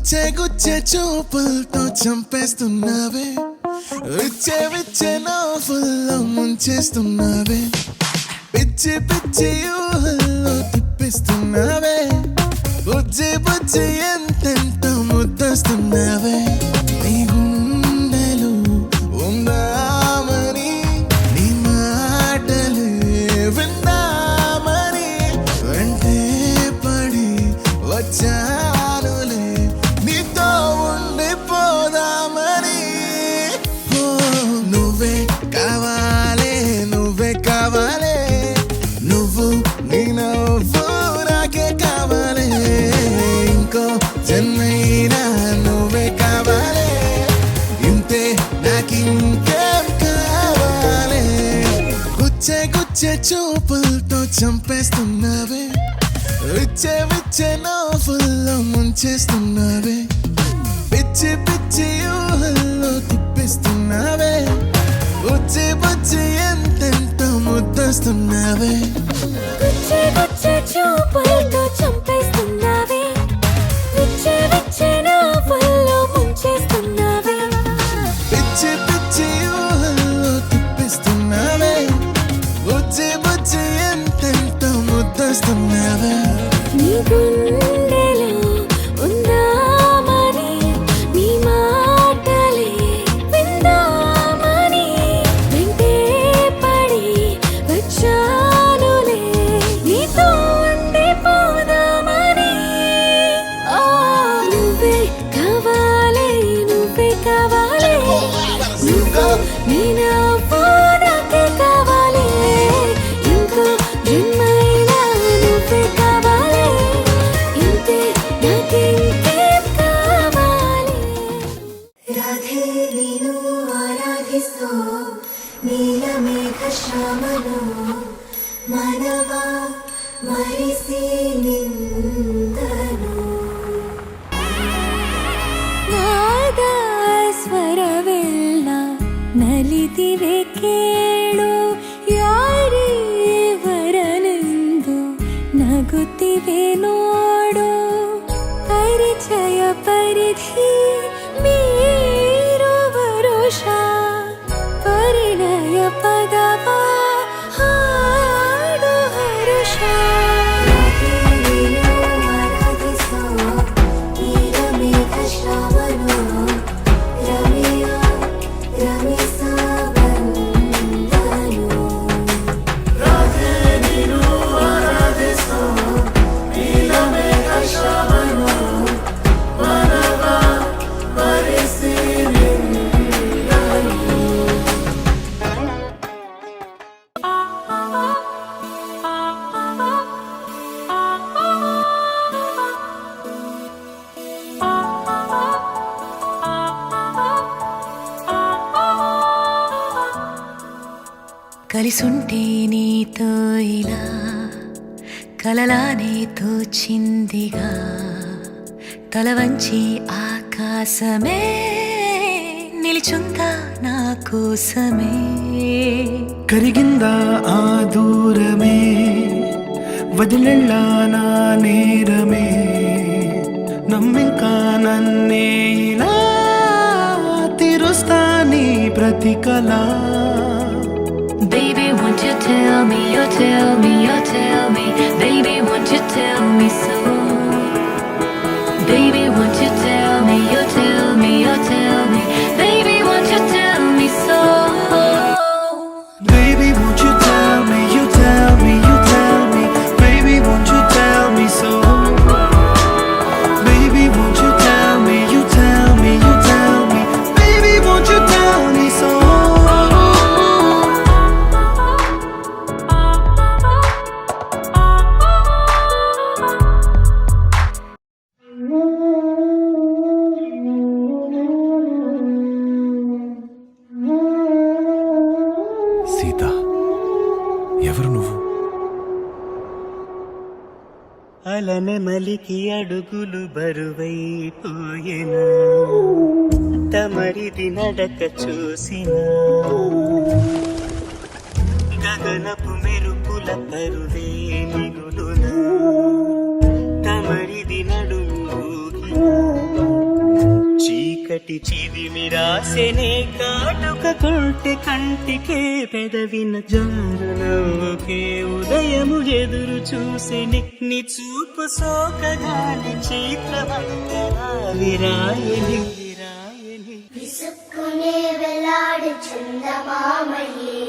గుచ్చే గుచ్చే చూపులతో చంపేస్తున్నావే, విచ్చే విచ్చే నవ్వుల్లో ముంచేస్తున్నావే, పిచ్చి పిచ్చి ఊహల్లో తిప్పిస్తున్నావే, బుజ్జి బుజ్జి ఎంతెంత ముద్దస్తున్నావే. నీ గుండెలు ఉందామని, నీ మాటలు విందామని వెంటే పడి వచ్చానులే, నీతో ఉండిపోదామని. నువ్వే కావాలే, నువ్వే కావాలే, నువ్వు నీ నవ్వు నాకే కావాలే, ఇంకో జన్మైనా నువ్వే కావాలే, ఇంతే నాకింకేం కావాలే. గుచ్చే గుచ్చే చూపులతో చంపేస్తున్నావే, విచ్చే విచ్చే నవ్వుల్లో ముంచేస్తున్నావే, పిచ్చి పిచ్చి ఊహల్లో తిప్పిస్తున్నావే, బుజ్జి బుజ్జి ఎంతెంత ముద్దస్తున్నావే. గుచ్చే గుచ్చే చూపులతో చంపేస్తున్నావే, విచ్చే విచ్చే నవ్వుల్లో ముంచేస్తున్నావే, పిచ్చి పిచ్చి ఊహల్లో తిప్పిస్తున్నావే, బుజ్జి బుజ్జి ఎంతెంత ముద్దస్తున్నావే. నీ గుండెలో ఉందామని, నీ మాటలే విందామని వెంటే పడి వచ్చానులే, నీతో ఉండిపోదామని. నువ్వే కావాలే, నువ్వే కావాలే, నువ్వు నీ నవ్వు నాకే కావాలే, ఇంకో జన్మైనా నువ్వే కావాలే, ఇంతే నాకింకేం కావాలే. రాధే నిన్ను ఆరాధిస్తూ నీలమేఘ శ్యామలో మనవా మరిసి నిందను. ಸ್ವರವೆಲ್ಲ ನಲಿದಿವೆ ಕೇಳು, ಯಾರೇ ವರನೆಂದು ನಗುತ್ತಿವೆ ನೋಡು, ಪರಿಚಯ ಪರಿಧಿ ಮೀರುವ ರೋಷ, ಪರಿಣಯ ಪದವ ಹಾಡು ಹರುಷ. కలిసుంటే నీతో ఇలా కలలానే తోచిందిగా, తల వంచి ఆకాశమే నిలిచుందా నా కోసమే, కరిగిందా ఆ దూరమే వదిలెళ్ళా నా నేరమే, నమ్మింకా నన్నే ఇలా తీరుస్తా నీ ప్రతికలా. Baby, won't you tell me, you tell me, you tell me, baby, won't you tell me so? Baby, won't you tell me, you tell me, you tell me, baby, won't you tell me so? Baby, won't you tell me, you tell me, you tell me, baby, won't you tell me so? Baby, won't you tell me, you tell me, you tell me, baby, won't you tell me so? Sita, ఎవరు నువ్వు? అలన మలికి అడుగులు బరువైపోయేనా, తమరిది నడక చూసిన గగనపు మెరుపుల పరువే మిగులునా, తమరిది నడుము ఊగినా చీకటి చిదిమి రాసెనే కాటుక కొంటె కంటికే పెదవిన జారు నవ్వుకే ఉదయము ఎదురు చూసెని నీ చూపు సోకగాని చీత్రవంతనా విరాయని విరాయని విసుక్కునే వెలాడు చందమామయే